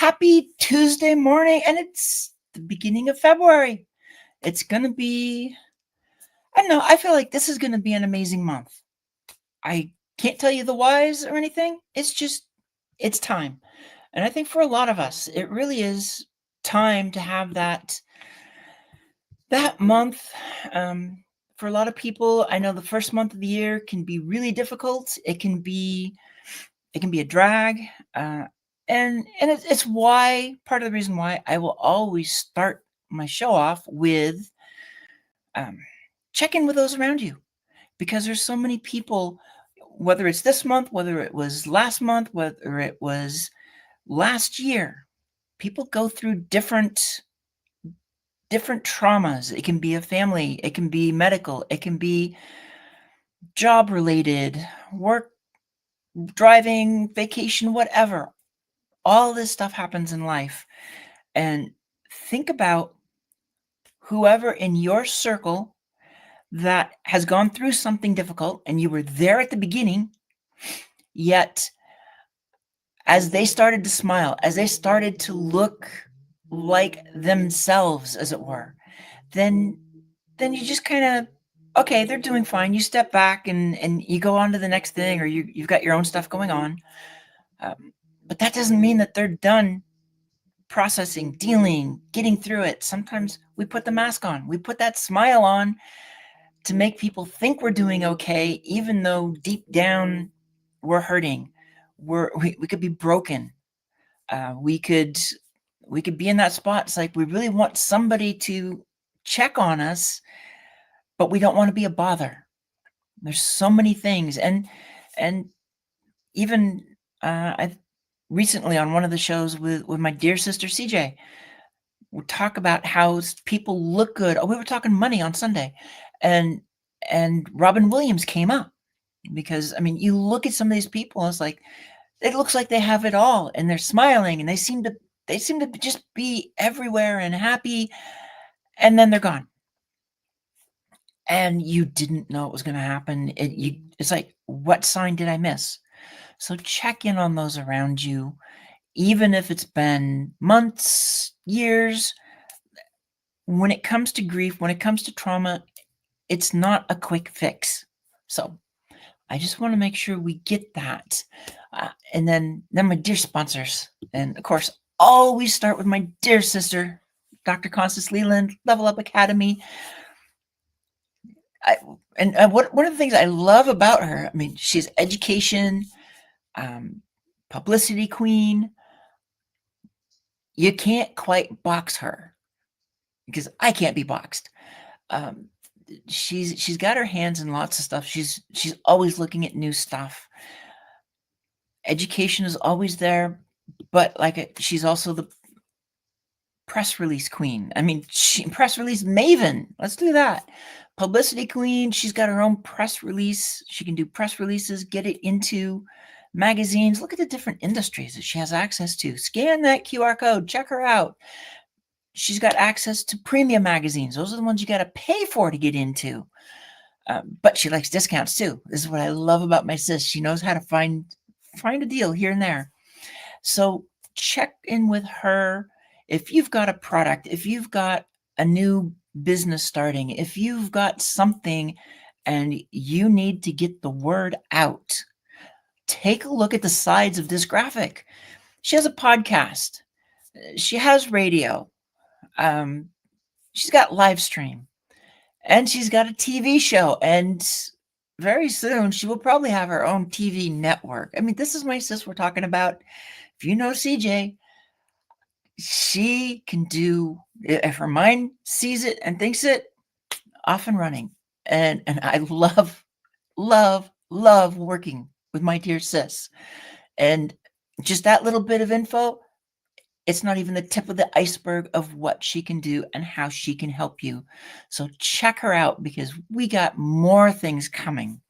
Happy Tuesday morning, and it's the beginning of February. It's going to be, I don't know, I feel like this is going to be an amazing month. I can't tell you the whys or anything. It's just, it's time. And I think for a lot of us, it really is time to have that month. For a lot of people, I know the first month of the year can be really difficult. It can be a drag. And it's why part of the reason why I will always start my show off with check in with those around you, because there's so many people, whether it's this month, whether it was last month, whether it was last year, people go through different traumas. It can be a family, it can be medical, it can be job related, work, driving, vacation, whatever. All this stuff happens in life. And think about whoever in your circle that has gone through something difficult and you were there at the beginning, yet as they started to smile, as they started to look like themselves, as it were, then you just kind of, okay, they're doing fine. You step back and you go on to the next thing, or you've got your own stuff going on. But that doesn't mean that they're done processing, dealing, getting through it. Sometimes we put the mask on, we put that smile on to make people think we're doing okay, even though deep down we're hurting. We could be broken. We could be in that spot. It's like we really want somebody to check on us, but we don't want to be a bother. There's so many things, and even I recently on one of the shows with my dear sister CJ, we talk about how people look good. Oh, we were talking money on Sunday, and Robin Williams came up, because I mean, you look at some of these people, and it's like it looks like they have it all, and they're smiling, and they seem to just be everywhere and happy, and then they're gone, and you didn't know it was going to happen. It's like, what sign did I miss? So check in on those around you, even if it's been months, years. When it comes to grief, when it comes to trauma, it's not a quick fix. So I just want to make sure we get that. And then my dear sponsors. And of course, always start with my dear sister, Dr. Constance Leland, Level Up Academy. One of the things I love about her, I mean, she's education, publicity queen. You can't quite box her, because I can't be boxed. She's got her hands in lots of stuff. She's always looking at new stuff. Education is always there, but she's also the press release queen. I mean, press release maven. Let's do that. Publicity queen. She's got her own press release. She can do press releases, get it into magazines. Look at the different industries that she has access to. Scan that QR code. Check her out. She's got access to premium magazines. Those are the ones you got to pay for to get into. But she likes discounts too. This is what I love about my sis. She knows how to find a deal here and there. So check in with her. If you've got a product, if you've got a new business starting, if you've got something and you need to get the word out, take a look at the sides of this graphic. She has a podcast. She has radio. She's got live stream, and she's got a TV show, and very soon she will probably have her own TV network. I mean, this is my sis we're talking about. If you know CJ, she can do, if her mind sees it and thinks it, off and running. And I love working with my dear sis. And just that little bit of info, it's not even the tip of the iceberg of what she can do and how she can help you. So check her out, because we got more things coming.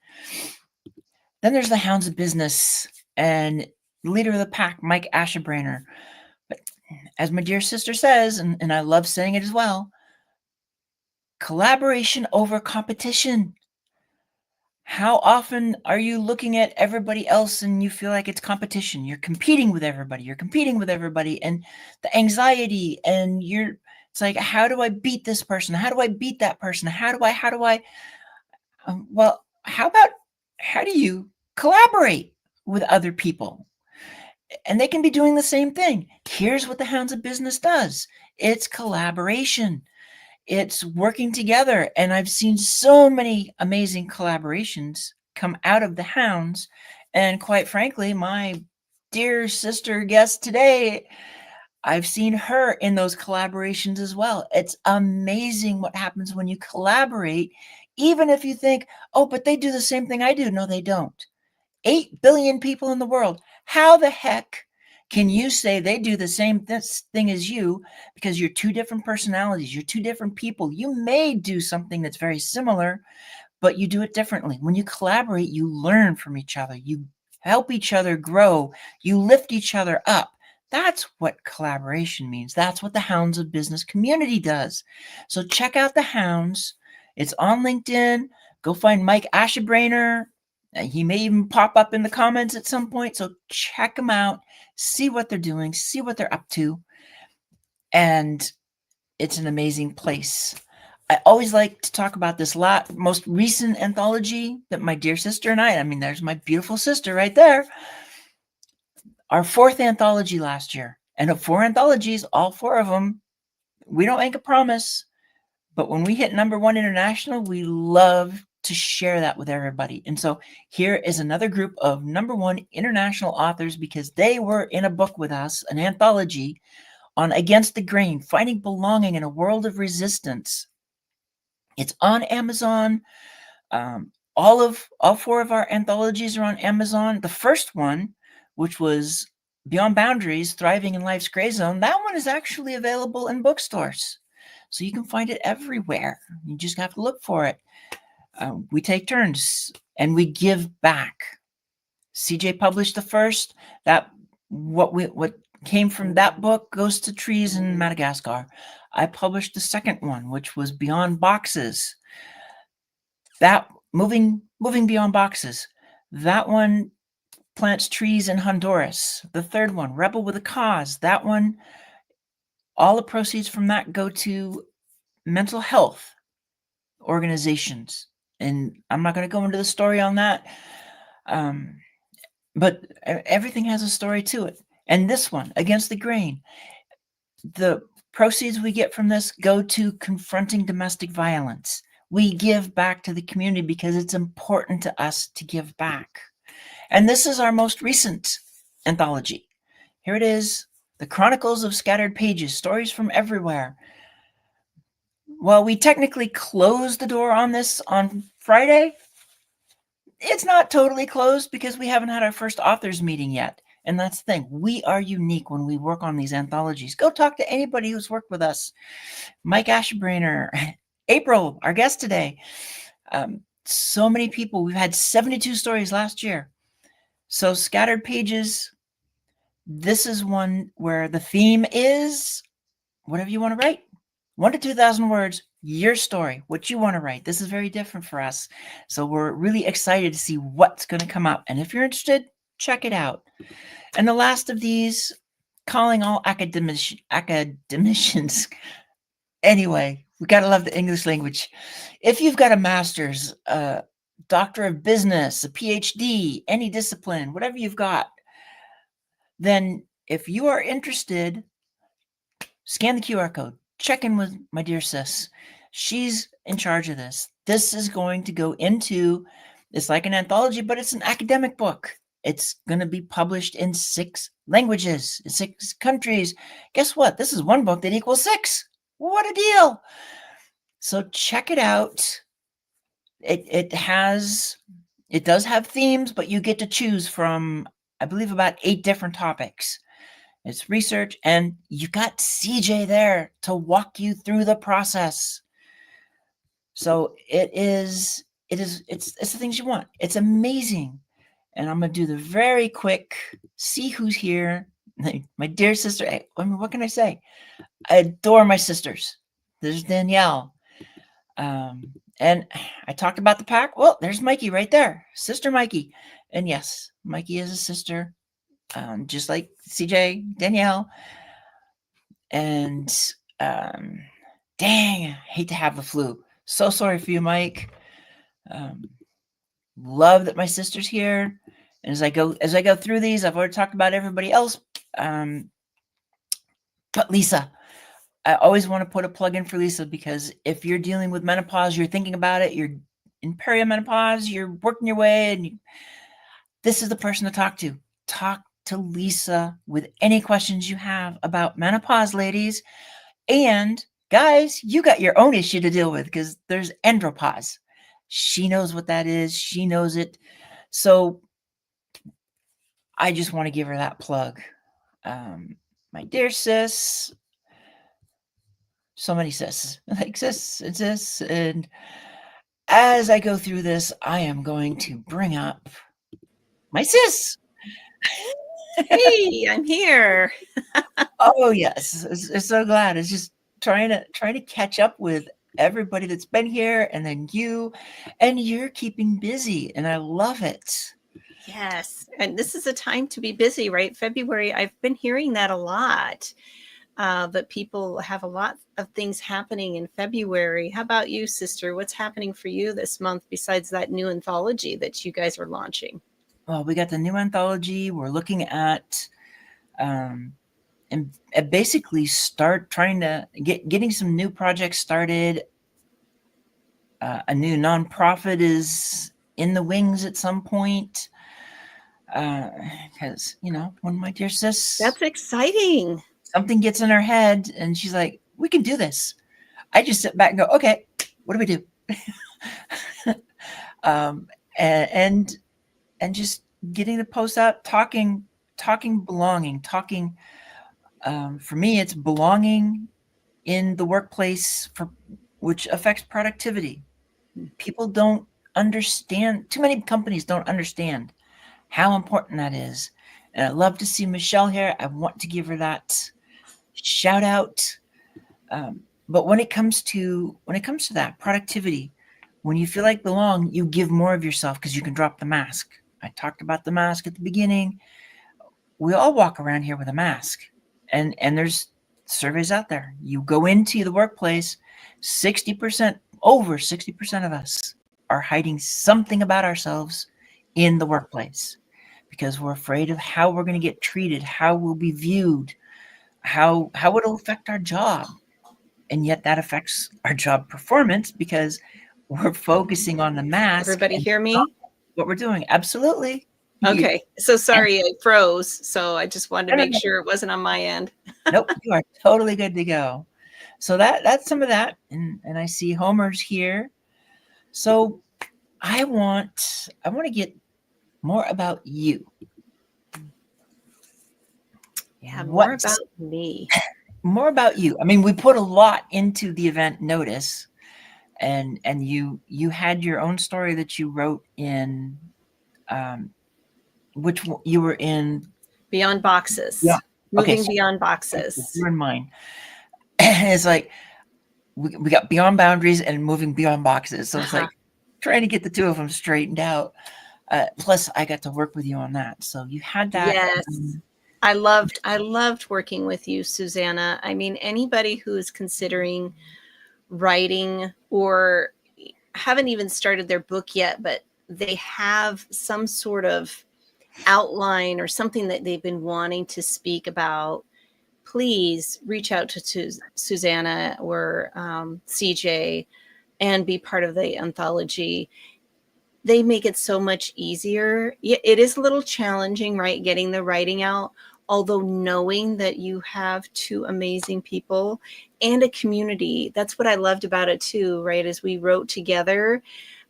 Then there's the Hounds of Business and leader of the pack, Mike Ashebrainer. But as my dear sister says, and I love saying it as well, collaboration over competition. How often are you looking at everybody else and you feel like it's competition? You're competing with everybody. You're competing with everybody, and the anxiety, and it's like, how do I beat this person? How do I beat that person? How do I well, how do you collaborate with other people? And they can be doing the same thing. Here's what the Hounds of Business does. It's collaboration. It's working together. And I've seen so many amazing collaborations come out of the Hounds. And quite frankly, my dear sister guest today, I've seen her in those collaborations as well. It's amazing what happens when you collaborate, even if you think, oh, but they do the same thing I do. No, they don't. 8 billion people in the world. How the heck can you say they do the same thing as you, because you're two different personalities, you're two different people? You may do something that's very similar, but you do it differently. When you collaborate, you learn from each other, you help each other grow, you lift each other up. That's what collaboration means. That's what the Hounds of Business community does. So check out the Hounds. It's on LinkedIn. Go find Mike Ashebrainer. He may even pop up in the comments at some point. So check them out, see what they're doing, see what they're up to. And it's an amazing place. I always like to talk about this most recent anthology that my dear sister and I mean, there's my beautiful sister right there. Our 4th anthology last year. And of 4 anthologies, all 4 of them, we don't make a promise, but when we hit #1 international, we love to share that with everybody. And so here is another group of #1 international authors, because they were in a book with us, an anthology on Against the Grain, Finding Belonging in a World of Resistance. It's on Amazon. All 4 of our anthologies are on Amazon. The first one, which was Beyond Boundaries, Thriving in Life's Gray Zone, that one is actually available in bookstores. So you can find it everywhere. You just have to look for it. We take turns and we give back. CJ published the first. That what came from that book goes to trees in Madagascar. I published the second one, which was Beyond Boxes. That moving beyond boxes. That one plants trees in Honduras. The third one, Rebel with a Cause. That one, all the proceeds from that go to mental health organizations. And I'm not going to go into the story on that. But everything has a story to it. And this one, Against the Grain, the proceeds we get from this go to confronting domestic violence. We give back to the community because it's important to us to give back. And this is our most recent anthology. Here it is, The Chronicles of Scattered Pages, Stories from Everywhere. Well, we technically closed the door on this on Friday. It's not totally closed because we haven't had our first authors meeting yet. And that's the thing. We are unique when we work on these anthologies. Go talk to anybody who's worked with us. Mike Ashebrainer, April, our guest today. So many people. We've had 72 stories last year. So Scattered Pages, this is one where the theme is whatever you want to write. 1 to 2,000 words, your story, what you want to write. This is very different for us. So we're really excited to see what's going to come up. And if you're interested, check it out. And the last of these, Calling All Academicians. Anyway, we got to love the English language. If you've got a master's, a doctor of business, a PhD, any discipline, whatever you've got, then if you are interested, scan the QR code. Check in with my dear sis. She's in charge of this. This is going to go into, it's like an anthology, but it's an academic book. It's going to be published in 6 languages, 6 countries. Guess what? This is one book that equals 6. What a deal. So check it out. It does have themes, but you get to choose from, I believe, about 8 different topics. It's research, and you got CJ there to walk you through the process. So it's the things you want. It's amazing. And I'm going to do the very quick, see who's here. My dear sister, I mean, what can I say? I adore my sisters. There's Danielle. And I talked about the pack. Well, there's Mikey right there, Sister Mikey. And yes, Mikey is a sister, just like CJ, Danielle. And dang, I hate to have the flu. So sorry for you, Mike. Love that my sister's here. And as I go through these, I've already talked about everybody else. But Lisa, I always want to put a plug in for Lisa, because if you're dealing with menopause, you're thinking about it, you're in perimenopause, you're working your way, and this is the person to talk to. Talk to Lisa with any questions you have about menopause, ladies. And guys, you got your own issue to deal with, because there's andropause. She knows what that is. She knows it. So I just want to give her that plug. My dear sis, so many sis, like sis and sis. And as I go through this, I am going to bring up my sis. Hey, I'm here. Oh yes, it's so glad. It's just trying to catch up with everybody that's been here, and then you, and you're keeping busy, and I love it. Yes. And this is a time to be busy, right? February, I've been hearing that a lot, that people have a lot of things happening in February. How about you, sister? What's happening for you this month besides that new anthology that you guys are launching? Well, we got the new anthology. We're looking at and basically start trying to getting some new projects started. A new nonprofit is in the wings at some point, because when my dear sis, That's exciting. something gets in her head and she's like, we can do this, I just sit back and go, okay, what do we do? um, and just getting the post out, talking belonging, talking. For me, it's belonging in the workplace, which affects productivity. People don't understand. Too many companies don't understand how important that is. And I love to see Michelle here. I want to give her that shout out. But when it comes to that productivity, when you feel like belong, you give more of yourself, because you can drop the mask. I talked about the mask at the beginning. We all walk around here with a mask, and there's surveys out there. You go into the workplace, 60%, over 60% of us are hiding something about ourselves in the workplace, because we're afraid of how we're going to get treated, how we'll be viewed, how it'll affect our job. And yet that affects our job performance, because we're focusing on the mask Everybody and hear not me? what we're doing. Absolutely. Okay. So And sorry, I froze. So I just wanted to no, no, make no. sure it wasn't on my end. Nope, you are totally good to go. So that's some of that, and I see Homer's here. So I want to get more about you. Yeah, more What's about me. more about you? I mean, we put a lot into the event notice, and you had your own story that you wrote in, you were in. Beyond Yeah. boxes. Okay, Moving so beyond boxes. you're in mine. It's like we got beyond boundaries and moving beyond boxes. So it's Uh-huh. like trying to get the two of them straightened out. Plus, I got to work with you on that, so you had that. Yes. I loved working with you, Susanna. I mean, anybody who is considering writing or haven't even started their book yet, but they have some sort of outline or something that they've been wanting to speak about, please reach out to Susanna or CJ and be part of the anthology. They make it so much easier. It is a little challenging, right? Getting the writing out, although knowing that you have two amazing people and a community. That's what I loved about it too, right? As we wrote together,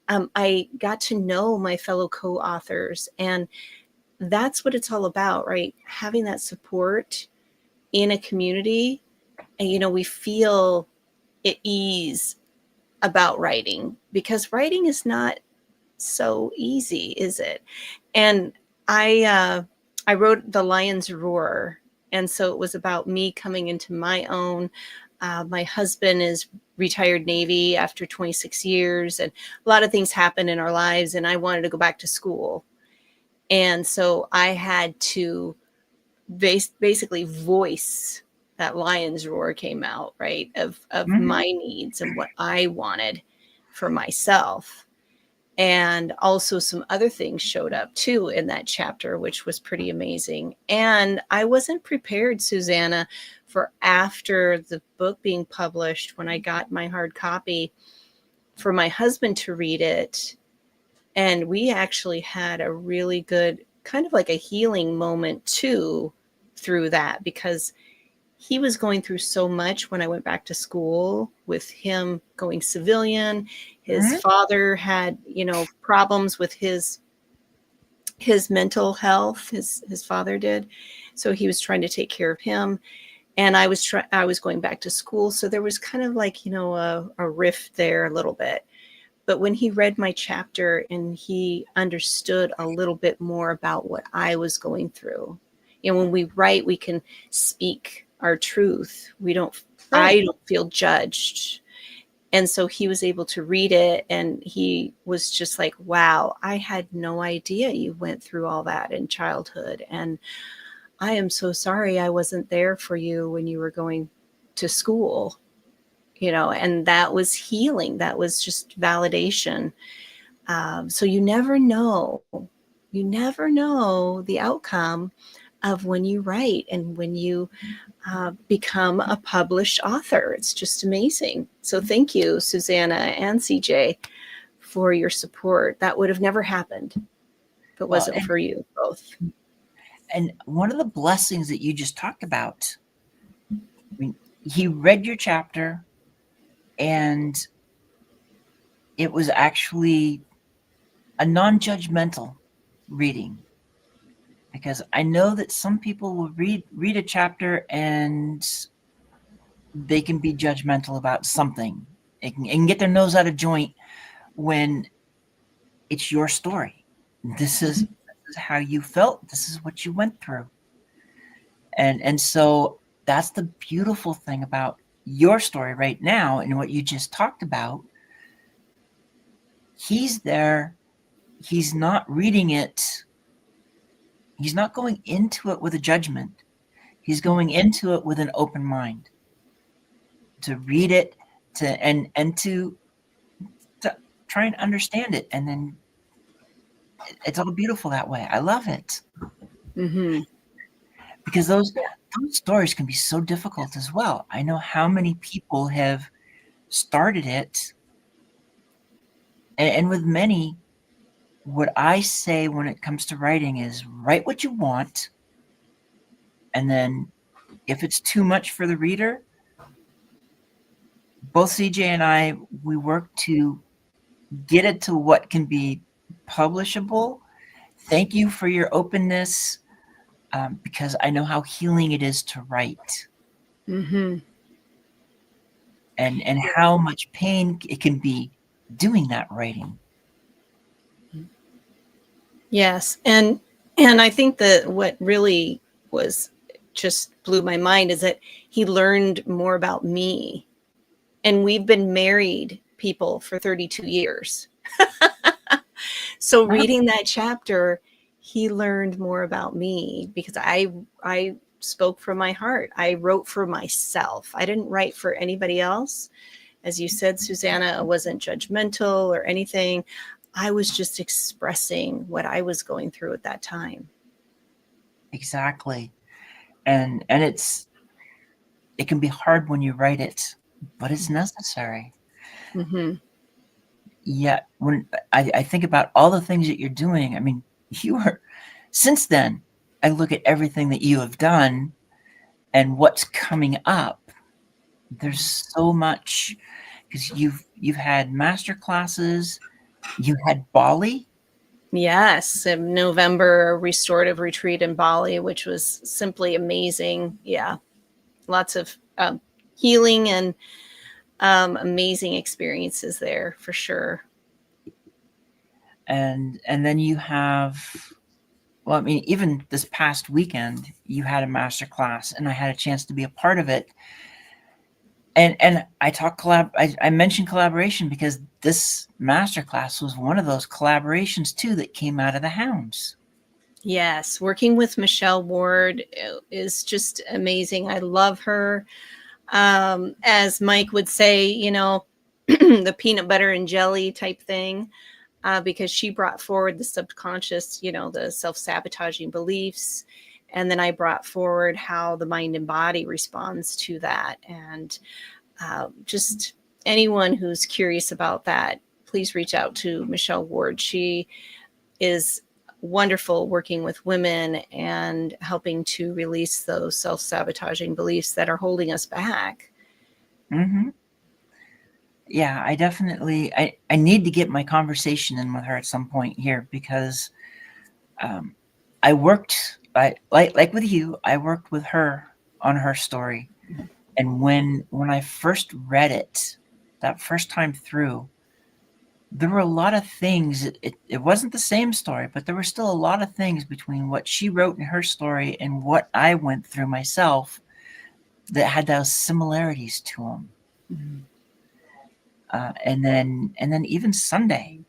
I got to know my fellow co-authors, and that's what it's all about, right? Having that support in a community, and we feel at ease about writing, because writing is not so easy, is it? And I wrote The Lion's Roar, and so it was about me coming into my own. My husband is retired Navy after 26 years, and a lot of things happened in our lives, and I wanted to go back to school. And so I had to basically voice that lion's roar came out, right? Of my needs and what I wanted for myself. And also some other things showed up too in that chapter, which was pretty amazing. And I wasn't prepared, Susanna, for after the book being published, when I got my hard copy, for my husband to read it. And we actually had a really good kind of like a healing moment too through that, because he was going through so much when I went back to school with him going civilian. His father had, problems with his mental health. His father did. So he was trying to take care of him. And I was going back to school. So there was kind of like, a rift there a little bit. But when he read my chapter and he understood a little bit more about what I was going through, when we write, we can speak our truth. I don't feel judged. And so he was able to read it, and he was just like, wow, I had no idea you went through all that in childhood. And I am so sorry I wasn't there for you when you were going to school, and that was healing. That was just validation. So you never know the outcome of when you write and when you become a published author. It's just amazing. So thank you, Susanna and CJ, for your support. That would have never happened if it wasn't for you both. And one of the blessings that you just talked about, he read your chapter, and it was actually a non-judgmental reading. Because I know that some people will read a chapter and they can be judgmental about something. It can get their nose out of joint when it's your story. This is how you felt. This is what you went through. And so that's the beautiful thing about your story right now and what you just talked about. He's there. He's not reading it. He's not going into it with a judgment. He's going into it with an open mind to read it, to try and understand it. And then it's all beautiful that way. I love it. Mm-hmm. Because those stories can be so difficult as well. I know how many people have started it. And with many, what I say when it comes to writing is write what you want. And then if it's too much for the reader, both CJ and I, we work to get it to what can be publishable. Thank you for your openness, because I know how healing it is to write. Mm-hmm. And how much pain it can be doing that writing. Yes. And I think that what really was just blew my mind is that he learned more about me. And we've been married people for 32 years. So reading that chapter, he learned more about me, because I spoke from my heart. I wrote for myself. I didn't write for anybody else. As you said, Susanna, I wasn't judgmental or anything. I was just expressing what I was going through at that time. Exactly. And it can be hard when you write it, but it's necessary. Mm-hmm. Yeah. When I think about all the things that you're doing, I mean, since then, I look at everything that you have done and what's coming up. There's so much, because you've had master classes, you had Bali. Yes, in November, a restorative retreat in Bali, which was simply amazing. Yeah, lots of healing and amazing experiences there for sure. And then you have, well, I mean, even this past weekend, you had a master class, and I had a chance to be a part of it. And I mentioned collaboration because this masterclass was one of those collaborations too that came out of the Hounds. Yes, working with Michelle Ward is just amazing. I love her. As Mike would say, the peanut butter and jelly type thing, because she brought forward the subconscious, the self-sabotaging beliefs. And then I brought forward how the mind and body responds to that. And just anyone who's curious about that, please reach out to Michelle Ward. She is wonderful working with women and helping to release those self-sabotaging beliefs that are holding us back. Mm-hmm. Yeah, I definitely, I need to get my conversation in with her at some point here because I worked, like with you, I worked with her on her story. And when I first read it, that first time through, there were a lot of things. It wasn't the same story, but there were still a lot of things between what she wrote in her story and what I went through myself that had those similarities to them. Mm-hmm. And then even Sunday,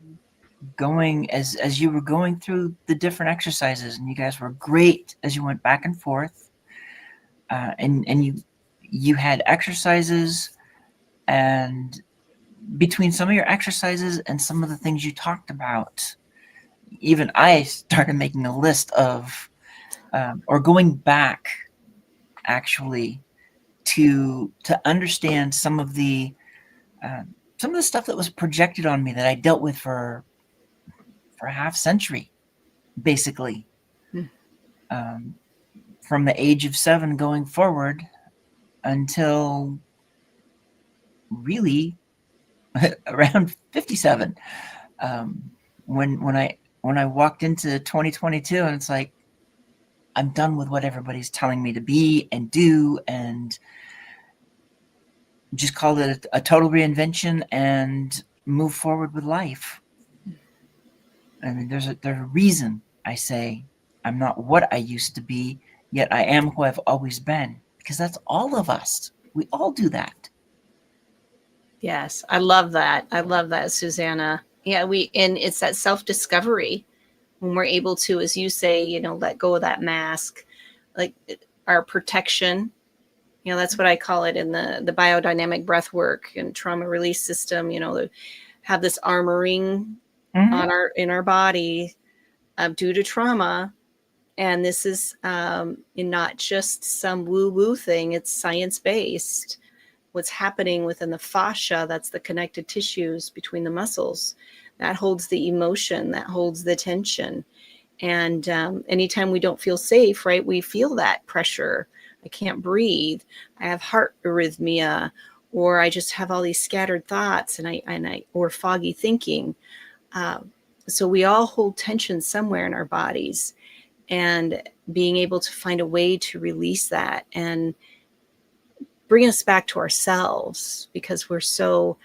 going as you were going through the different exercises, and you guys were great as you went back and forth, and you had exercises, and between some of your exercises and some of the things you talked about, even I started making a list of or going back actually to understand some of the stuff that was projected on me that I dealt with for a half century, basically. From the age of 7 going forward until really around 57. When I walked into 2022, and it's like, I'm done with what everybody's telling me to be and do, and just call it a total reinvention and move forward with life. I mean, there's a reason I say I'm not what I used to be, yet I am who I've always been, because that's all of us. We all do that. Yes, I love that. I love that, Susanna. Yeah, and it's that self-discovery when we're able to, as you say, let go of that mask, like our protection. That's what I call it in the biodynamic breath work and trauma release system, have this armoring in our body due to trauma. And this is not just some woo-woo thing, it's science-based. What's happening within the fascia, that's the connected tissues between the muscles, that holds the emotion, that holds the tension. And anytime we don't feel safe, right, we feel that pressure. I can't breathe. I have heart arrhythmia, or I just have all these scattered thoughts or foggy thinking. So we all hold tension somewhere in our bodies, and being able to find a way to release that and bring us back to ourselves, because we're so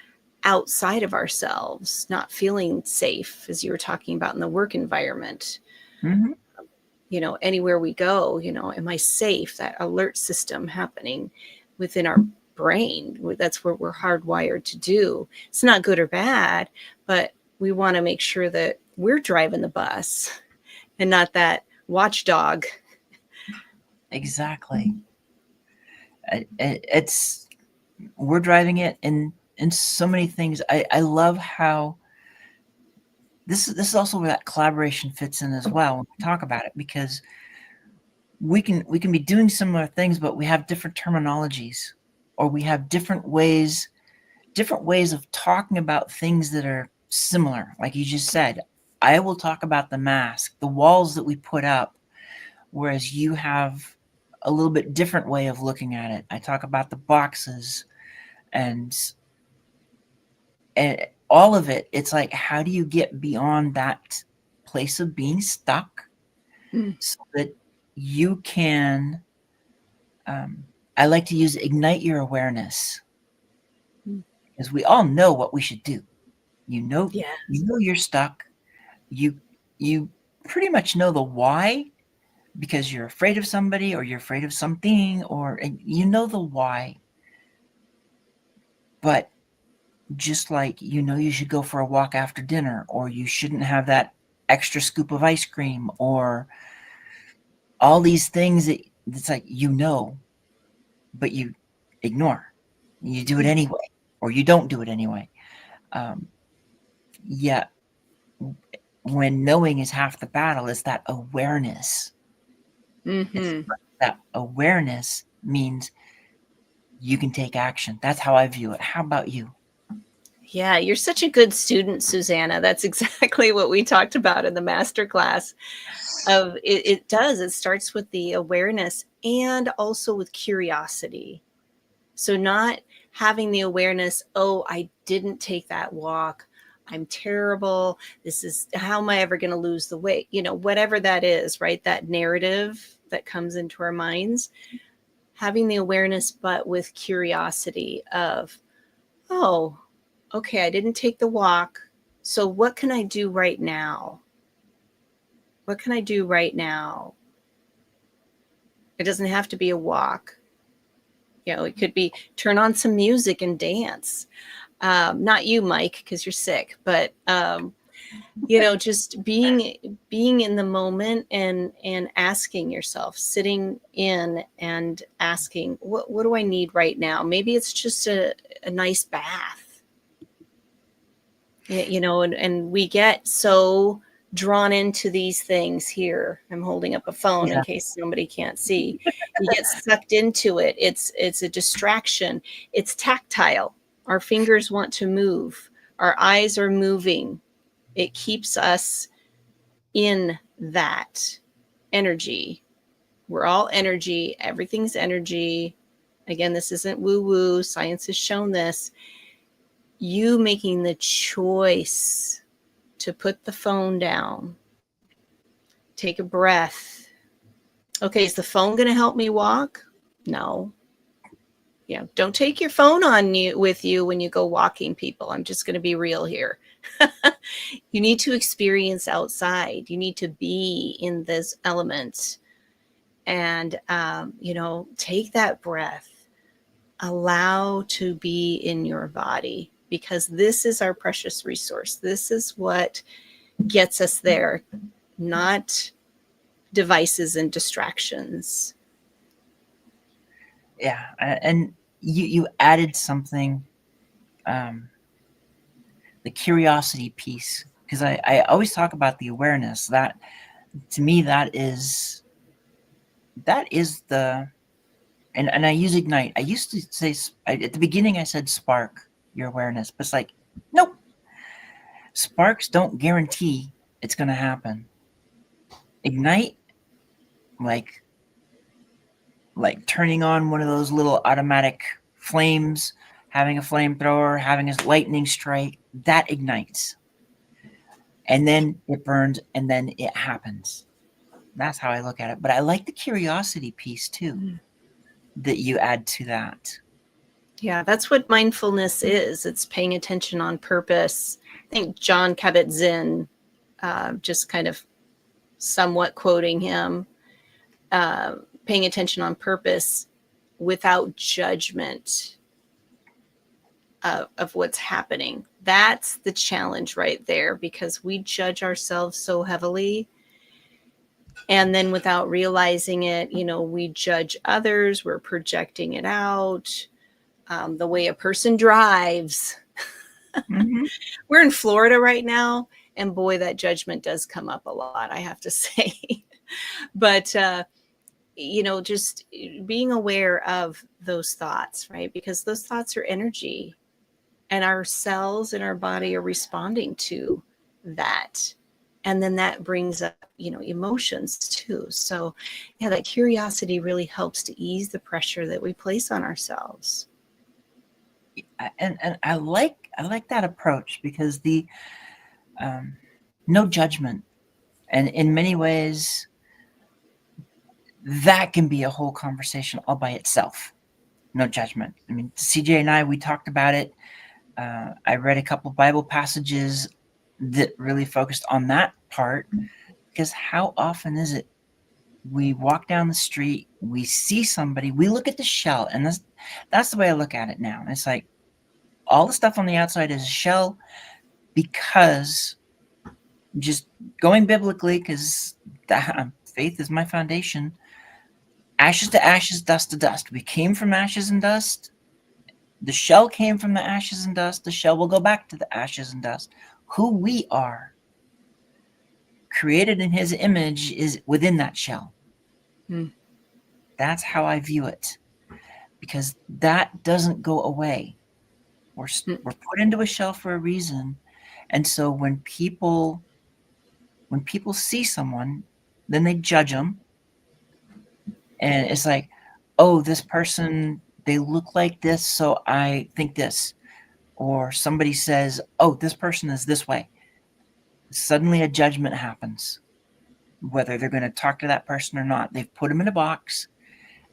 outside of ourselves, not feeling safe, as you were talking about in the work environment. Mm-hmm. Anywhere we go, am I safe? That alert system happening within our brain. That's what we're hardwired to do. It's not good or bad, but we want to make sure that we're driving the bus and not that watchdog. Exactly. We're driving it in so many things. I love how this is also where that collaboration fits in as well when we talk about it, because we can be doing similar things, but we have different terminologies, or we have different ways of talking about things that are similar. Like you just said, I will talk about the mask, the walls that we put up, whereas you have a little bit different way of looking at it. I talk about the boxes and all of it. It's like, how do you get beyond that place of being stuck so that you can, I like to use ignite your awareness, because we all know what we should do. Yes. You're stuck. You pretty much know the why, because you're afraid of somebody or you're afraid of something, or you know the why. But just like, you should go for a walk after dinner, or you shouldn't have that extra scoop of ice cream, or all these things that it's like, but you ignore. You do it anyway, or you don't do it anyway. Yet, when knowing is half the battle, is that awareness. That awareness means you can take action. That's how I view it. How about you? Yeah, you're such a good student, Susanna. That's exactly what we talked about in the master class. It starts with the awareness and also with curiosity. So not having the awareness, oh, I didn't take that walk. I'm terrible. How am I ever going to lose the weight? Whatever that is, right? That narrative that comes into our minds, having the awareness, but with curiosity of, oh, okay, I didn't take the walk. So what can I do right now? What can I do right now? It doesn't have to be a walk. It could be turn on some music and dance. Not you, Mike, because you're sick, but just being in the moment and asking yourself, sitting in and asking, what do I need right now? Maybe it's just a nice bath. And we get so drawn into these things here. I'm holding up a phone in case somebody can't see. You get sucked into it. It's a distraction. It's tactile. Our fingers want to move. Our eyes are moving. It keeps us in that energy. We're all energy. Everything's energy. Again, this isn't woo-woo. Science has shown this. You making the choice to put the phone down, take a breath. Okay, is the phone going to help me walk? No. Don't take your phone with you when you go walking, people. I'm just going to be real here. You need to experience outside. You need to be in this element and, take that breath. Allow to be in your body, because this is our precious resource. This is what gets us there, not devices and distractions. Yeah, and you added something, the curiosity piece, because I always talk about the awareness. That, to me, that is the, and I use Ignite. I used to say, at the beginning I said spark your awareness, but it's like, nope. Sparks don't guarantee it's going to happen. Ignite, like turning on one of those little automatic flames, having a flamethrower, having a lightning strike, that ignites. And then it burns, and then it happens. That's how I look at it. But I like the curiosity piece too, that you add to that. Yeah, that's what mindfulness is. It's paying attention on purpose. I think Jon Kabat-Zinn, just kind of somewhat quoting him, paying attention on purpose without judgment of what's happening. That's the challenge right there, because we judge ourselves so heavily. And then without realizing it, we judge others. We're projecting it out. The way a person drives. Mm-hmm. We're in Florida right now, and boy, that judgment does come up a lot, I have to say. But, just being aware of those thoughts, right? Because those thoughts are energy, and our cells in our body are responding to that. And then that brings up, emotions too. So yeah, that curiosity really helps to ease the pressure that we place on ourselves. And I like that approach, because the no judgment, and in many ways that can be a whole conversation all by itself. No judgment. I mean, CJ and I, we talked about it. I read a couple Bible passages that really focused on that part, because how often is it we walk down the street, we see somebody, we look at the shell, and that's the way I look at it now. It's like, all the stuff on the outside is a shell, because just going biblically, because faith is my foundation. Ashes to ashes, dust to dust. We came from ashes and dust. The shell came from the ashes and dust. The shell will go back to the ashes and dust. Who we are, created in his image, is within that shell. That's how I view it, because that doesn't go away. We're put into a shell for a reason. And so when people see someone, then they judge them. And it's like, oh, this person, they look like this, so I think this. Or somebody says, oh, this person is this way. Suddenly a judgment happens, whether they're going to talk to that person or not. They've put them in a box,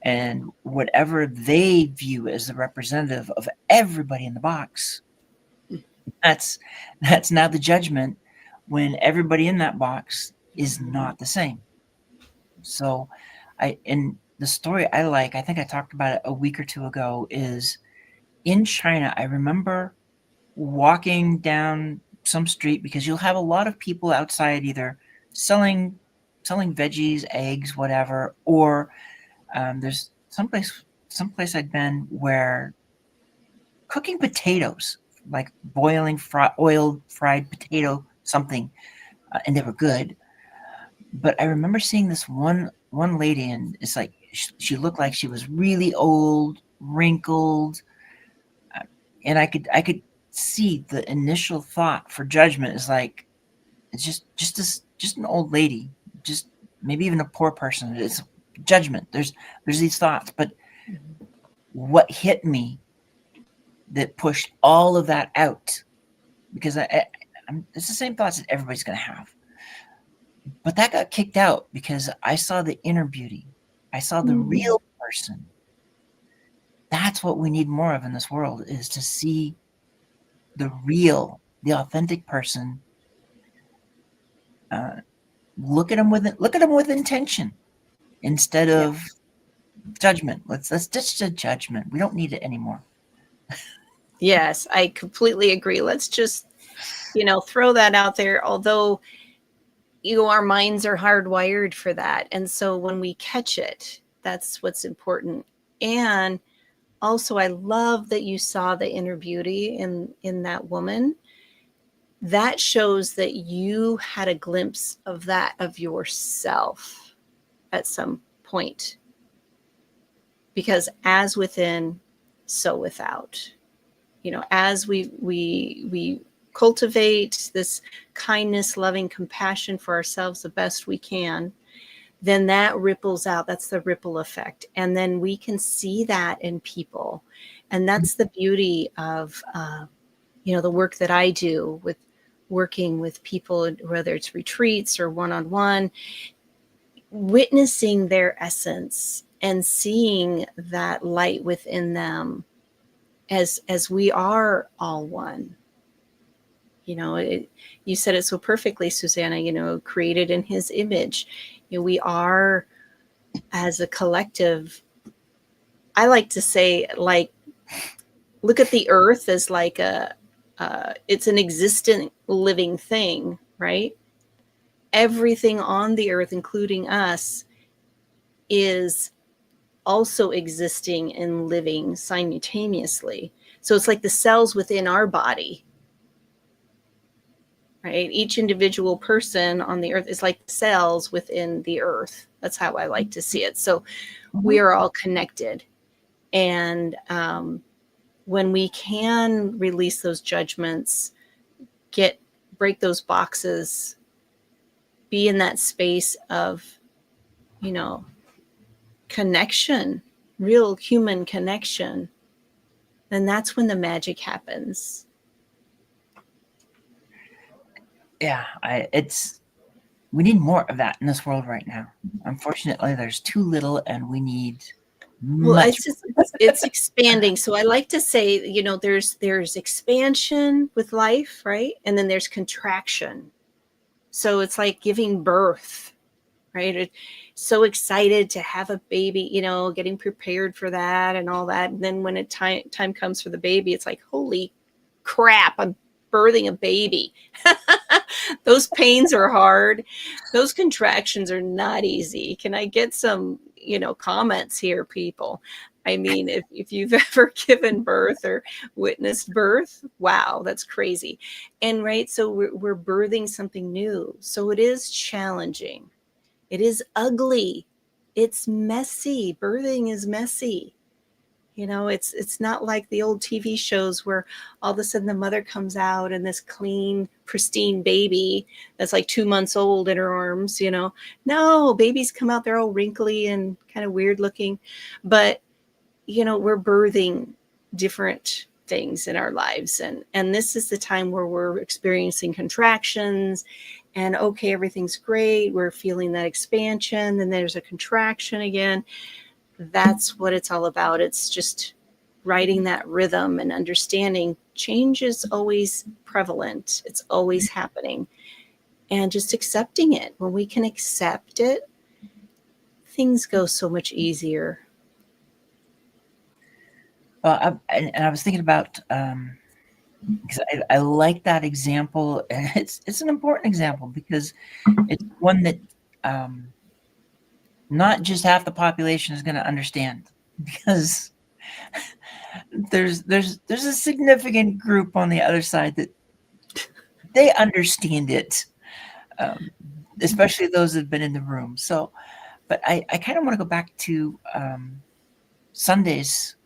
and whatever they view as the representative of everybody in the box, that's now the judgment, when everybody in that box is not the same. So in the story I think I talked about it a week or two ago, is in China. I remember walking down some street, because you'll have a lot of people outside either selling veggies, eggs, whatever, or there's someplace I'd been where cooking potatoes, like boiling oiled fried potato something, and they were good. But I remember seeing this one lady, and it's like she looked like she was really old, wrinkled, and I could see the initial thought for judgment is like, it's just an old lady, just maybe even a poor person. It's judgment. There's these thoughts, but what hit me that pushed all of that out, because it's the same thoughts that everybody's going to have, but that got kicked out because I saw the inner beauty. I saw the real person. That's what we need more of in this world, is to see the real, the authentic person. Look at them with intention instead of judgment. Let's ditch the judgment. We don't need it anymore. Yes, I completely agree. Let's just, throw that out there. Although, our minds are hardwired for that. And so when we catch it, that's what's important. And also, I love that you saw the inner beauty in that woman. That shows that you had a glimpse of that, of yourself at some point. Because as within, so without. As we cultivate this kindness, loving compassion for ourselves the best we can, then that ripples out. That's the ripple effect. And then we can see that in people. And that's the beauty of, the work that I do with working with people, whether it's retreats or one-on-one, witnessing their essence and seeing that light within them as we are all one. You said it so perfectly, Susanna, created in his image. We are, as a collective, I like to say, like, look at the earth as like it's an existent living thing, right? Everything on the earth, including us, is also existing and living simultaneously. So it's like the cells within our body, right? Each individual person on the earth is like cells within the earth. That's how I like to see it. So we are all connected. And when we can release those judgments, break those boxes, be in that space of, connection, real human connection, then that's when the magic happens. Yeah, we need more of that in this world right now. Unfortunately, there's too little, and we need much. It's expanding. So I like to say, there's expansion with life, right? And then there's contraction. So it's like giving birth, right? So excited to have a baby, getting prepared for that and all that. And then when time comes for the baby, it's like, holy crap, I'm birthing a baby. Those pains are hard. Those contractions are not easy. Can I get some, comments here, people? I mean, if you've ever given birth or witnessed birth, wow, that's crazy. And right, so we're birthing something new. So it is challenging. It is ugly. It's messy. Birthing is messy. It's not like the old TV shows where all of a sudden the mother comes out and this clean, pristine baby that's like 2 months old in her arms. No, babies come out, they're all wrinkly and kind of weird looking. But, we're birthing different things in our lives. And this is the time where we're experiencing contractions and okay, everything's great. We're feeling that expansion. Then there's a contraction again. That's what it's all about. It's just writing that rhythm and understanding change is always prevalent. It's always happening. And just accepting it. When we can accept it, things go so much easier. Well, I was thinking about, because I like that example, and it's an important example because it's one that not just half the population is going to understand, because there's a significant group on the other side that they understand it, especially those that have been in the room. So, but I kind of want to go back to Sunday's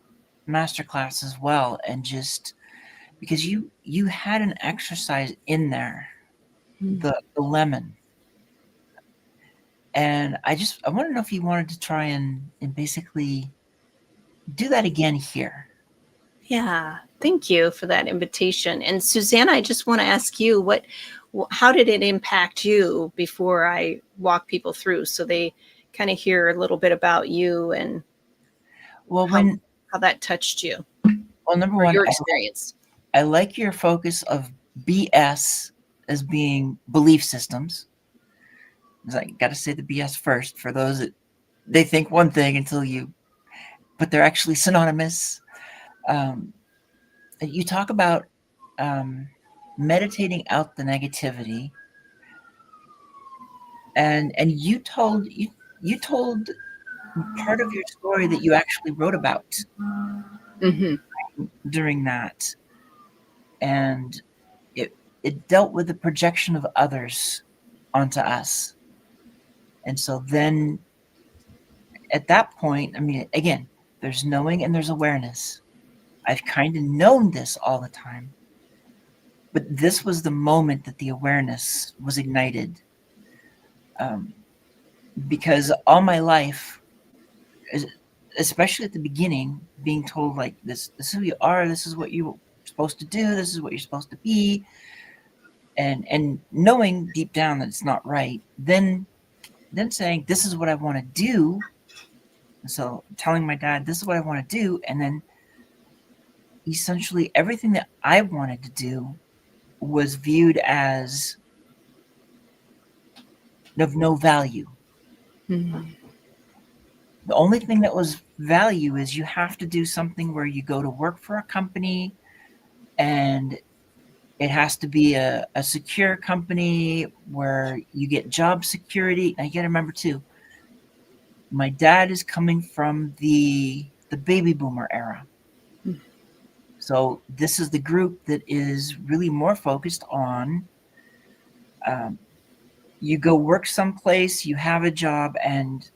masterclass as well, and just because you had an exercise in there, the lemon. And I want to know if you wanted to try and basically do that again here. Yeah, thank you for that invitation. And Susanna, I just want to ask you, how did it impact you before I walk people through so they kind of hear a little bit about you and how that touched you? Well, number one, your experience. I like your focus of BS as being belief systems. I got to say the BS first for those that they think one thing but they're actually synonymous. You talk about meditating out the negativity, and you told part of your story that you actually wrote about during that, and it dealt with the projection of others onto us. And so then at that point, I mean, again, there's knowing and there's awareness. I've kind of known this all the time, but this was the moment that the awareness was ignited. Because all my life, especially at the beginning, being told like this is who you are, this is what you're supposed to do, this is what you're supposed to be, and knowing deep down that it's not right, then saying this is what I want to do. So telling my dad this is what I want to do, and then essentially everything that I wanted to do was viewed as of no value. The only thing that was value is you have to do something where you go to work for a company, and it has to be a secure company where you get job security. Now you got to remember too, my dad is coming from the baby boomer era. So this is the group that is really more focused on you go work someplace, you have a job, and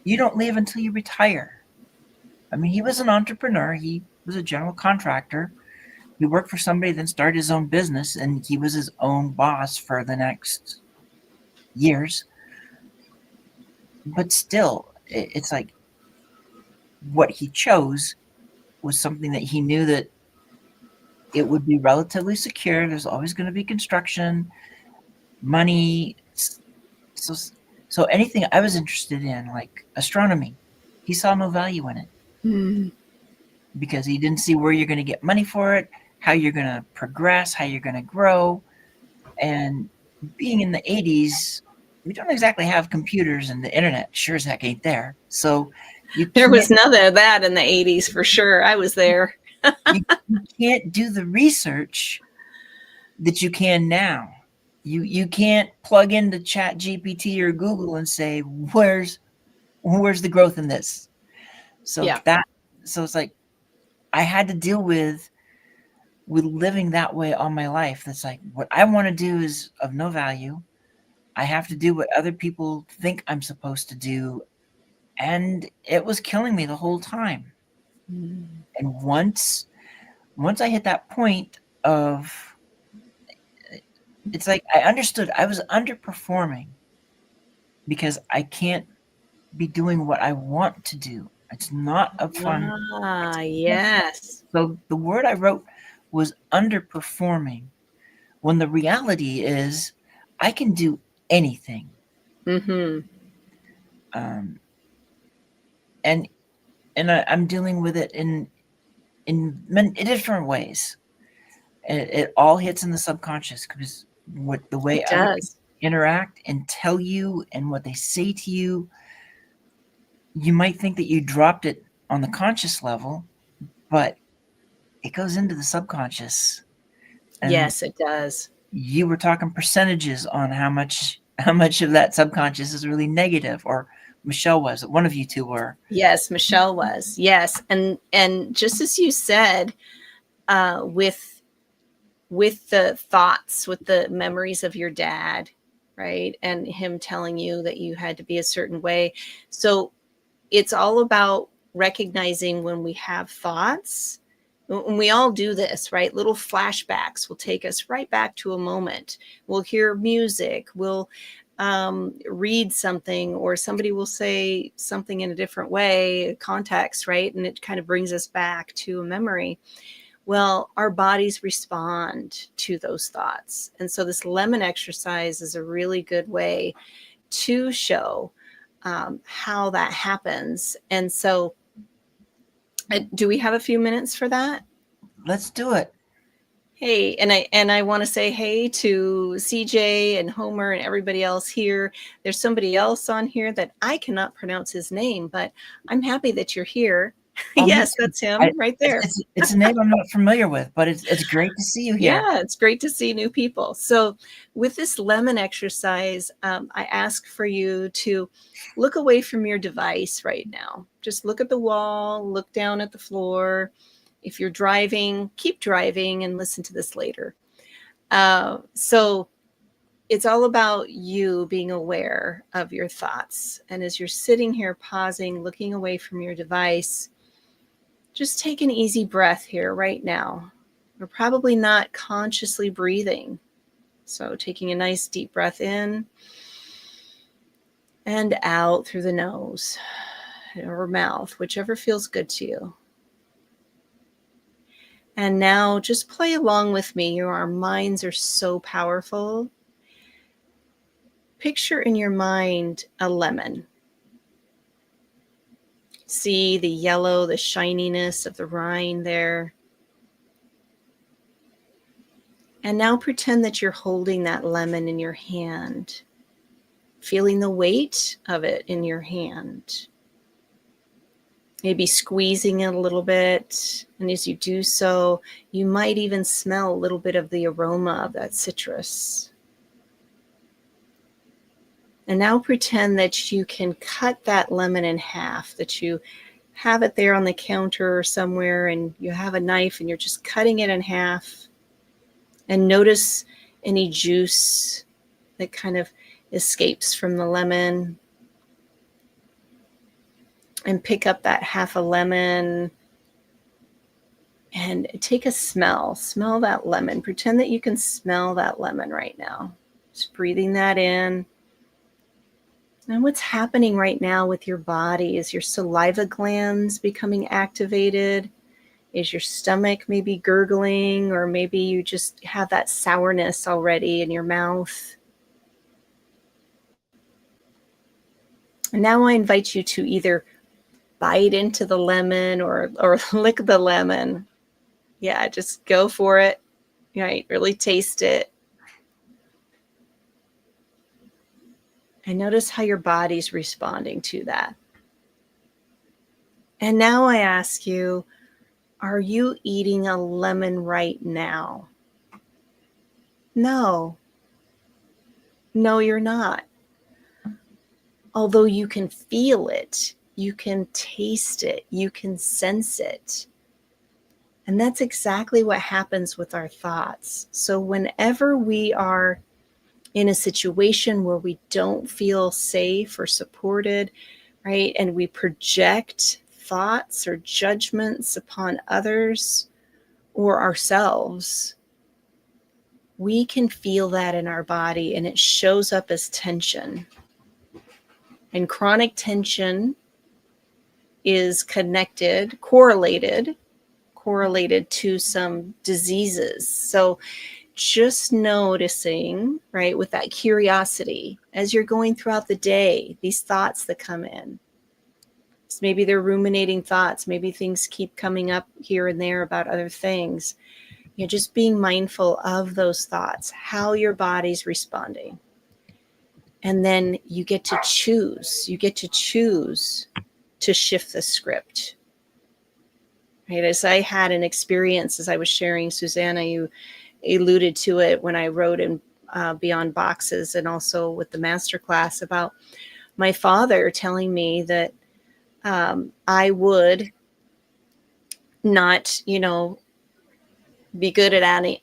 you don't leave until you retire. I mean, he was an entrepreneur. He was a general contractor. He worked for somebody, then started his own business, and he was his own boss for the next years. But still, it's like what he chose was something that he knew that it would be relatively secure. There's always going to be construction, money. So anything I was interested in, like astronomy, he saw no value in it. Because he didn't see where you're going to get money for it, how you're going to progress, how you're going to grow. And being in the 80s, we don't exactly have computers, and the internet sure as heck ain't there. So there was none of that in the 80s for sure. I was there. You can't do the research that you can now. You can't plug into Chat GPT or Google and say, where's the growth in this? So Yeah. it's like I had to deal with living that way all my life. That's like, what I want to do is of no value. I have to do what other people think I'm supposed to do. And it was killing me the whole time. And once I hit that point of, it's like I understood I was underperforming because I can't be doing what I want to do. It's not a fun. Ah, yes. So the word I wrote was underperforming, when the reality is I can do anything. Mm-hmm. Um, and I'm dealing with it in many different ways. It all hits in the subconscious, because what the way It other people does. interact and tell you and what they say to you, you might think that you dropped it on the conscious level, but it goes into the subconscious. And Yes, it does. you were talking percentages on how much of that subconscious is really negative, or Michelle was. One of you two were. Yes, Michelle was. Yes. And just as you said, with the thoughts, with the memories of your dad, right? And him telling you that you had to be a certain way. So it's all about recognizing when we have thoughts. And we all do this, right? Little flashbacks will take us right back to a moment. We'll hear music, we'll read something, or somebody will say something in a different way, context, right? And it kind of brings us back to a memory. Well, our bodies respond to those thoughts. And so this lemon exercise is a really good way to show how that happens. And so, do we have a few minutes for that? Let's do it. Hey, and I want to say hey to CJ and Homer and everybody else here. There's somebody else on here that I cannot pronounce his name, but I'm happy that you're here. Oh, me Yes, too. that's him right there. It's a name I'm not familiar with, but it's great to see you here. Yeah, it's great to see new people. So, with this lemon exercise, I ask for you to look away from your device right now. Just look at the wall, look down at the floor. If you're driving, keep driving and listen to this later. So, it's all about you being aware of your thoughts. And as you're sitting here, pausing, looking away from your device, just take an easy breath here right now. We're probably not consciously breathing. So taking a nice deep breath in and out through the nose or mouth, whichever feels good to you. And now just play along with me. Our minds are so powerful. Picture in your mind a lemon. See the yellow, the shininess of the rind there. And now pretend that you're holding that lemon in your hand, feeling the weight of it in your hand. Maybe squeezing it a little bit. And as you do so, you might even smell a little bit of the aroma of that citrus. And now pretend that you can cut that lemon in half, that you have it there on the counter or somewhere, and you have a knife and you're just cutting it in half. And notice any juice that kind of escapes from the lemon. And pick up that half a lemon and take a smell. Smell that lemon. Pretend that you can smell that lemon right now. Just breathing that in. And what's happening right now with your body? Is your saliva glands becoming activated? Is your stomach maybe gurgling, or maybe you just have that sourness already in your mouth? And now I invite you to either bite into the lemon or lick the lemon. Yeah, just go for it. Right, really taste it. And notice how your body's responding to that. And now I ask you, are you eating a lemon right now? No. No, you're not. Although you can feel it, you can taste it, you can sense it. And that's exactly what happens with our thoughts. So whenever we are in a situation where we don't feel safe or supported, right, and we project thoughts or judgments upon others or ourselves, we can feel that in our body, and it shows up as tension. And chronic tension is correlated to some diseases. So just noticing, right, with that curiosity as you're going throughout the day, these thoughts that come in. So maybe they're ruminating thoughts, maybe things keep coming up here and there about other things. You know, just being mindful of those thoughts, how your body's responding. And then you get to choose to shift the script. Right? As I had an experience, as I was sharing, Susanna, you alluded to it when I wrote in Beyond Boxes and also with the masterclass about my father telling me that I would not, be good at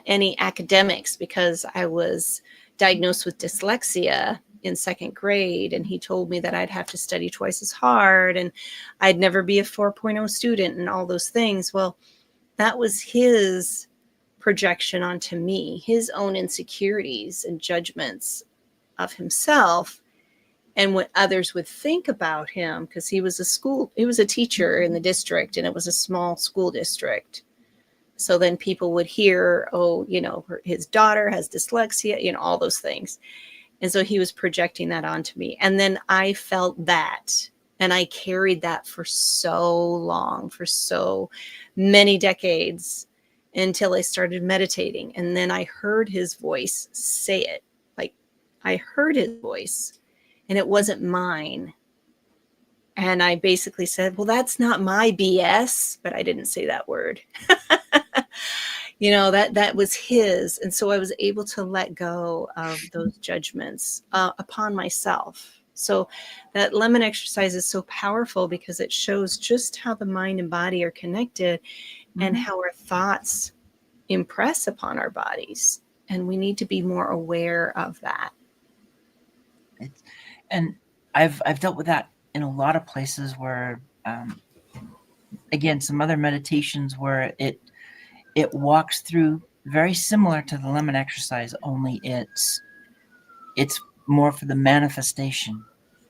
any academics because I was diagnosed with dyslexia in second grade, and he told me that I'd have to study twice as hard and I'd never be a 4.0 student and all those things. Well, that was his projection onto me, his own insecurities and judgments of himself and what others would think about him, because he was a teacher in the district, and it was a small school district. So then people would hear, oh, his daughter has dyslexia, all those things. And so he was projecting that onto me. And then I felt that, and I carried that for so long, for so many decades, until I started meditating. And then I heard his voice say it. Like, I heard his voice, and it wasn't mine. And I basically said, well, that's not my BS, but I didn't say that word. That was his. And so I was able to let go of those judgments upon myself. So that lemon exercise is so powerful because it shows just how the mind and body are connected, and how our thoughts impress upon our bodies. And we need to be more aware of that. And I've dealt with that in a lot of places where, again, some other meditations where it walks through very similar to the lemon exercise, only it's more for the manifestation.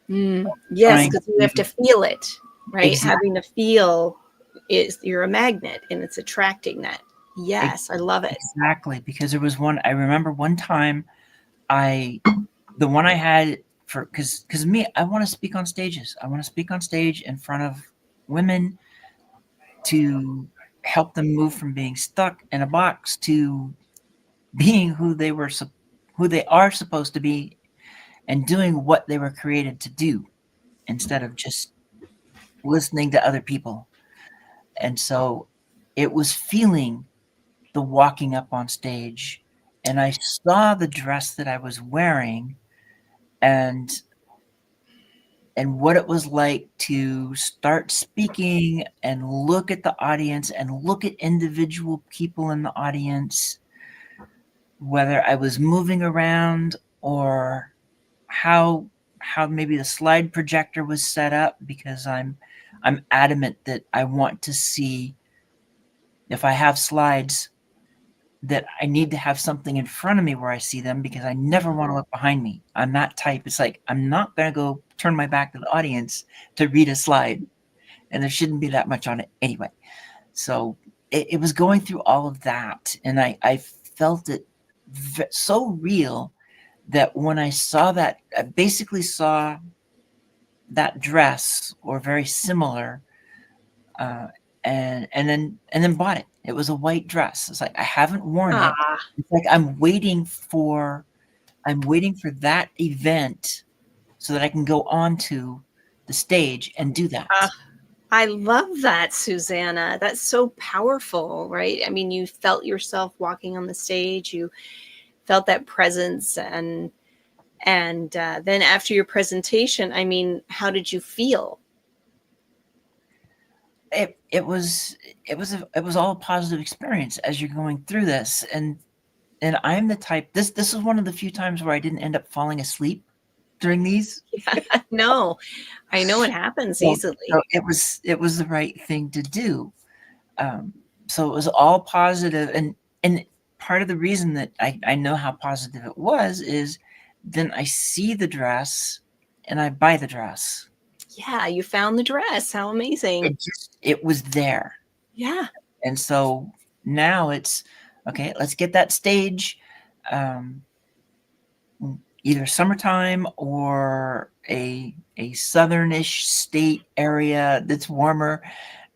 Yes, because you have to feel it, right? Exactly. Having to feel you're a magnet, and it's attracting that. Yes, I love it. Exactly, because there was I remember one time the one I had because me, I want to speak on stages. I want to speak on stage in front of women to help them move from being stuck in a box to being who they are supposed to be and doing what they were created to do instead of just listening to other people. And so it was feeling the walking up on stage, and I saw the dress that I was wearing and what it was like to start speaking and look at the audience and look at individual people in the audience, whether I was moving around or how maybe the slide projector was set up, because I'm adamant that I want to see, if I have slides, that I need to have something in front of me where I see them, because I never want to look behind me. I'm that type. It's like, I'm not going to go turn my back to the audience to read a slide, and there shouldn't be that much on it anyway. So it was going through all of that, and I felt it so real that when I saw that, I basically saw that dress or very similar, and then bought it. It was a white dress. It's like, I haven't worn it. It's like I'm waiting for that event so that I can go onto the stage and do that. I love that, Susanna. That's so powerful, right? I mean, you felt yourself walking on the stage. You felt that presence, and then after your presentation, I mean, how did you feel? It was all a positive experience as you're going through this, and I'm the type. This is one of the few times where I didn't end up falling asleep during these. No, I know it happens So easily. it was the right thing to do. Um, so it was all positive, and part of the reason that I know how positive it was is then I see the dress and I buy the dress. Yeah, you found the dress. How amazing. It was there. Yeah. And so now it's okay, let's get that stage, um, either summertime or a southernish state area that's warmer,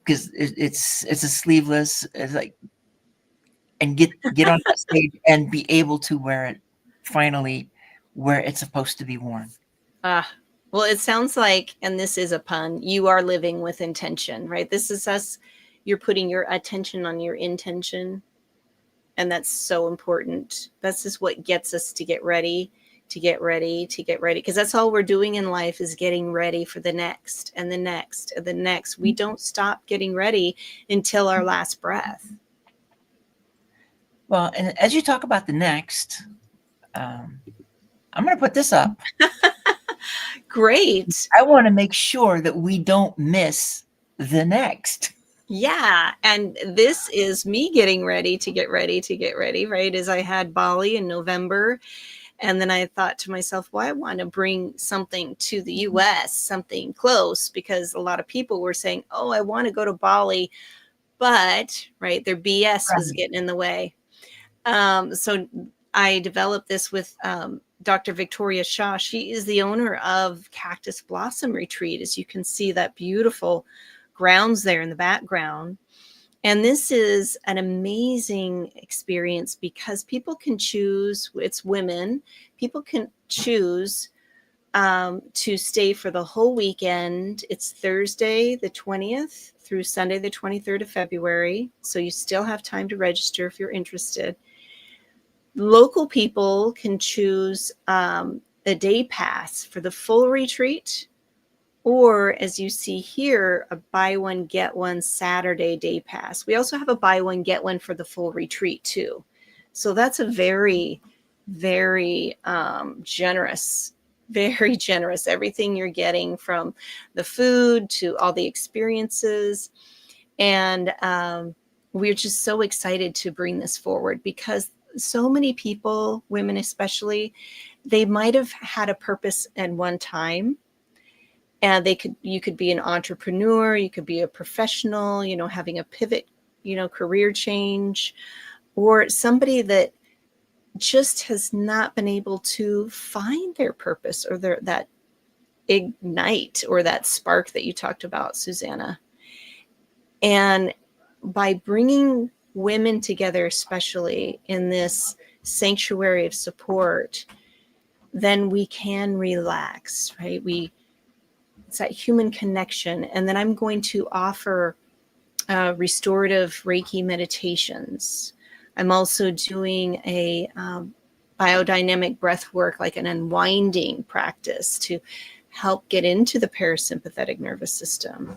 because it's a sleeveless. It's like, and get on that stage and be able to wear it finally where it's supposed to be worn. Ah, well, it sounds like, and this is a pun, you are living with intention, right? This is us. You're putting your attention on your intention. And that's so important. This is what gets us to get ready, to get ready, to get ready. Because that's all we're doing in life is getting ready for the next and the next and the next. We don't stop getting ready until our last breath. Well, and as you talk about the next, I'm going to put this up. Great. I want to make sure that we don't miss the next. Yeah. And this is me getting ready to get ready to get ready, right? As I had Bali in November. And then I thought to myself, well, I want to bring something to the US, something close, because a lot of people were saying, oh, I want to go to Bali, but right, their BS was Right. getting in the way. So I developed this with Dr. Victoria Shaw. She is the owner of Cactus Blossom Retreat. As you can see, that beautiful grounds there in the background. And this is an amazing experience because people can choose, it's women, people can choose to stay for the whole weekend. It's Thursday, the 20th through Sunday, the 23rd of February. So you still have time to register if you're interested. Local people can choose a day pass for the full retreat, or as you see here, a buy one, get one Saturday day pass. We also have a buy one, get one for the full retreat too. So that's a very, very generous, very generous. Everything you're getting from the food to all the experiences. And we're just so excited to bring this forward because so many people, women especially, they might have had a purpose at one time, and you could be an entrepreneur, you could be a professional, having a pivot, career change, or somebody that just has not been able to find their purpose or that ignite or that spark that you talked about, Susanna. And by bringing women together, especially in this sanctuary of support, then we can relax, right? It's that human connection. And then I'm going to offer restorative Reiki meditations. I'm also doing a biodynamic breath work, like an unwinding practice to help get into the parasympathetic nervous system,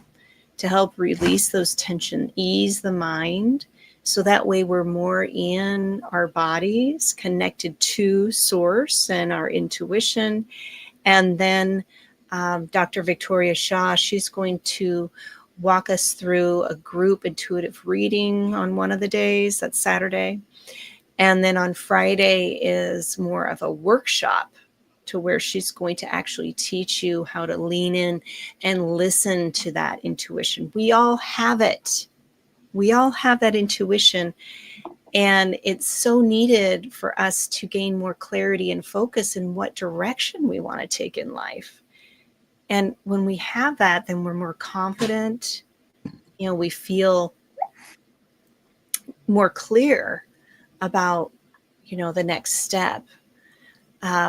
to help release those tension, ease the mind. So that way we're more in our bodies, connected to source and our intuition. And then Dr. Victoria Shaw, she's going to walk us through a group intuitive reading on one of the days. That's Saturday. And then on Friday is more of a workshop to where she's going to actually teach you how to lean in and listen to that intuition. We all have it. We all have that intuition. And it's so needed for us to gain more clarity and focus in what direction we want to take in life. And when we have that, then we're more confident. We feel more clear about, the next step.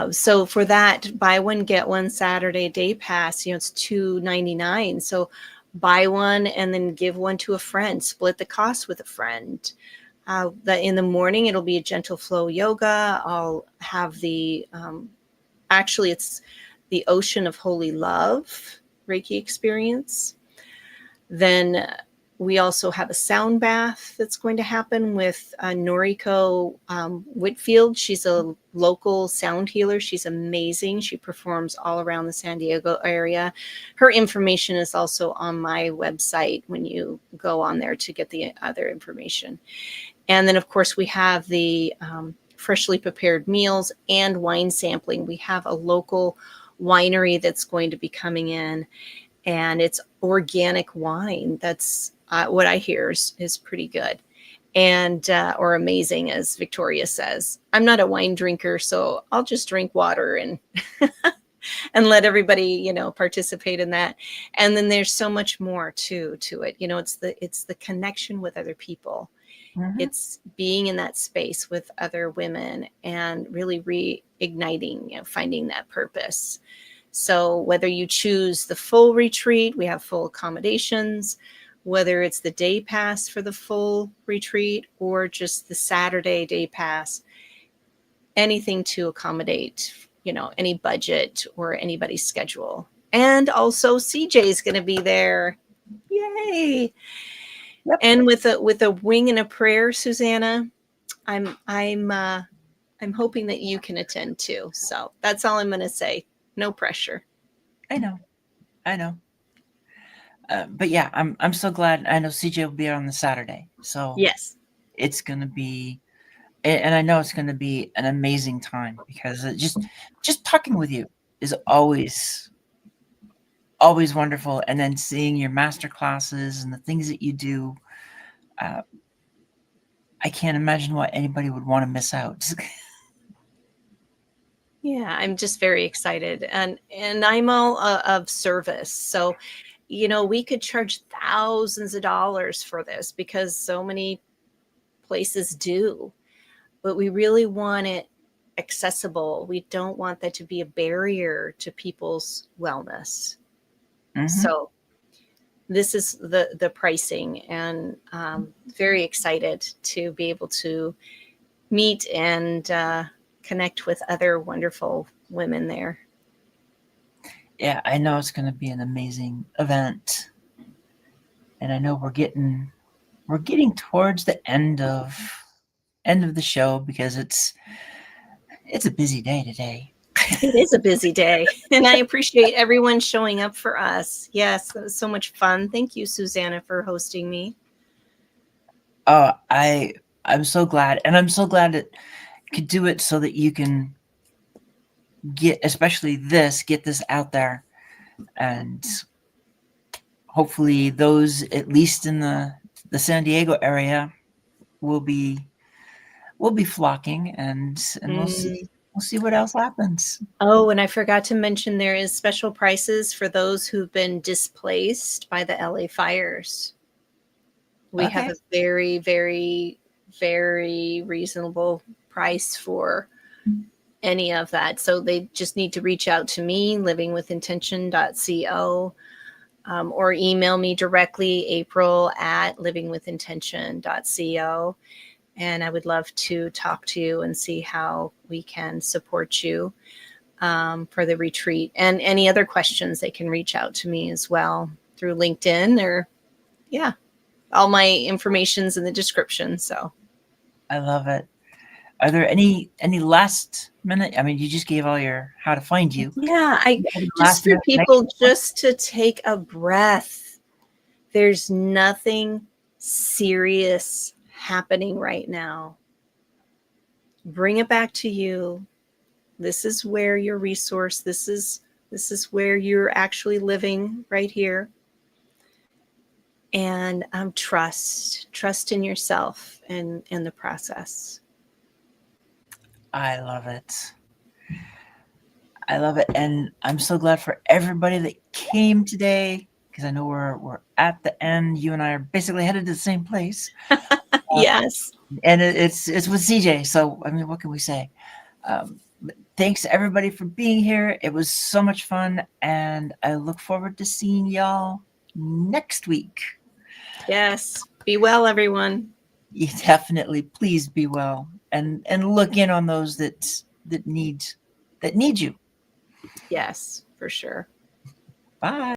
So for that buy one, get one Saturday day pass, it's $2.99. So buy one and then give one to a friend, split the cost with a friend. In the morning, it'll be a gentle flow yoga. I'll have actually, it's the Ocean of Holy Love Reiki experience. Then we also have a sound bath that's going to happen with Noriko Whitfield. She's a local sound healer. She's amazing. She performs all around the San Diego area. Her information is also on my website when you go on there to get the other information. And then, of course, we have the freshly prepared meals and wine sampling. We have a local winery that's going to be coming in, and it's organic wine. That's what I hear is pretty good, and or amazing, as Victoria says. I'm not a wine drinker, so I'll just drink water and and let everybody, participate in that. And then there's so much more to it. It's the connection with other people. Mhm. It's being in that space with other women and really reigniting, finding that purpose. So whether you choose the full retreat, we have full accommodations, whether it's the day pass for the full retreat or just the Saturday day pass, anything to accommodate, any budget or anybody's schedule. And also CJ is going to be there. Yay. Yep. And with a wing and a prayer, Susanna, I'm hoping that you can attend too. So that's all I'm going to say. No pressure. I know. But yeah, I'm so glad. I know CJ will be on the Saturday, so Yes, it's gonna be, and I know it's gonna be an amazing time, because just talking with you is always wonderful, and then seeing your master classes and the things that you do, I can't imagine what anybody would want to miss out. yeah, I'm just very excited, and I'm all of service. So, we could charge thousands of dollars for this because so many places do, but we really want it accessible. We don't want that to be a barrier to people's wellness. Mhm. So this is the pricing, and very excited to be able to meet and connect with other wonderful women there. Yeah, I know it's going to be an amazing event, and I know we're getting towards the end of the show, because it's a busy day today. It is a busy day, and I appreciate everyone showing up for us. Yes, it was so much fun. Thank you, Susanna, for hosting me. Oh, I'm so glad, and I'm so glad that you could do it so that you can get this out there, and hopefully those at least in the San Diego area will be flocking, and we'll see what else happens. Oh, and I forgot to mention there is special prices for those who've been displaced by the LA fires. We have Okay. a very, very, very reasonable price for any of that. So they just need to reach out to me, livingwithintention.co, or email me directly, april@livingwithintention.co. And I would love to talk to you and see how we can support you for the retreat. And any other questions, they can reach out to me as well through LinkedIn, or all my information's in the description. So I love it. Are there any last minute? I mean, you just gave all your how to find you. yeah, Any just last for minute people just to take a breath. There's nothing serious happening right now. Bring it back to you. This is where your resource, this is where you're actually living right here. And trust in yourself and in the process. I love it. I love it, and I'm so glad for everybody that came today, because I know we're at the end. You and I are basically headed to the same place. Yes. And it's with CJ. So I mean, what can we say? But thanks everybody for being here. It was so much fun, and I look forward to seeing y'all next week. Yes. Be well, everyone. You definitely please be well and look in on those that need you. Yes, for sure. Bye.